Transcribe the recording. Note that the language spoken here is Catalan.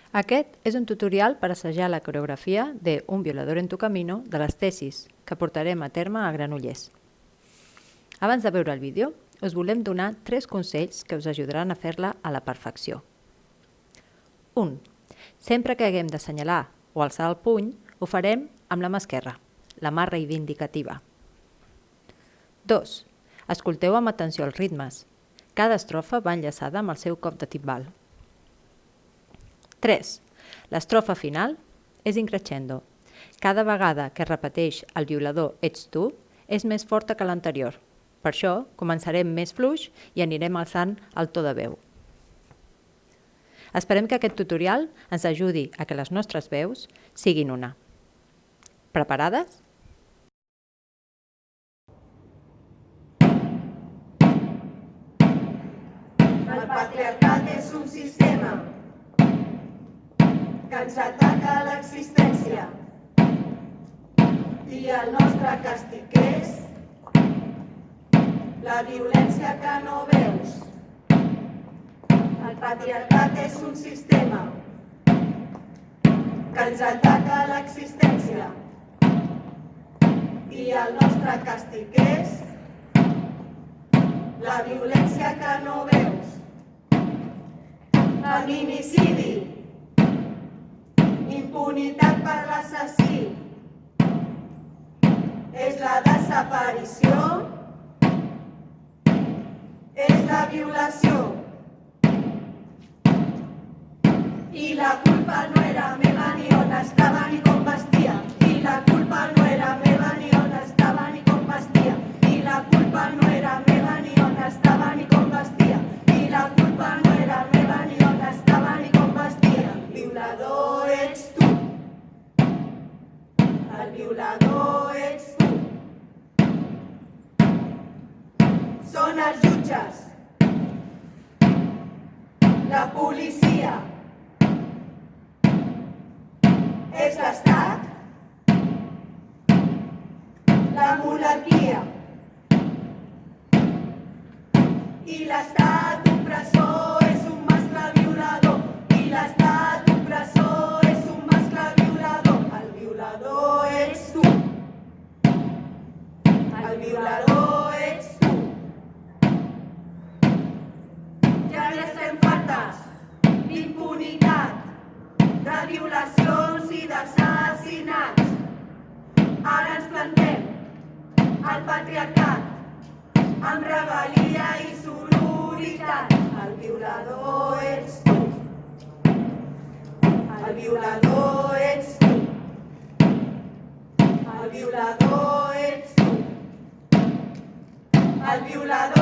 Aquest és un tutorial per assajar la coreografia de Un violador en tu camino de les tesis que portarem a terme a Granollers. Abans de veure el vídeo, us volem donar 3 consells que us ajudaran a fer-la a la perfecció. 1. Sempre que haguem d'assenyalar o alçar el puny, ho farem amb la mà esquerra, la mà reivindicativa. 2. Escolteu amb atenció els ritmes. Cada estrofa va enllaçada amb el seu cop de timbal. 3. L'estrofa final és increscendo. Cada vegada que repeteix el violador ets tu, és més forta que l'anterior. Per això, començarem més fluix i anirem alçant el to de veu. Esperem que aquest tutorial ens ajudi a que les nostres veus siguin una. Preparades? El patriarcat és un sistema que ens ataca a l'existència i el nostre càstig és la violència que no veus. El patriarcat és un sistema que ens ataca a l'existència i el nostre càstig és la violència que no veus. Feminicidi, impunitat per l'assassí, és la desaparició, és la violació. I la culpa no era meva ni on estava ni com vestia. I la culpa no era meva ni on estava ni com vestia. I la culpa no era meva ni on estava ni com vestia. I la culpa no era meva ni on estava ni com vestia. El violador ets tu. El violador ets tu. Són els jutges, la policia, és l'Estat, la monarquia i l'Estat opressor és un mascle violador i l'Estat opressor és un mascle violador. El violador ets tu. El violador ets tu. Ja n'estem fartes d'impunitat, de violacions i d'assassinats. Ara ens plantem al patriarcat amb rebel·lia i sororitat. El violador ets tu. El violador ets tu. El violador ets tu. El violador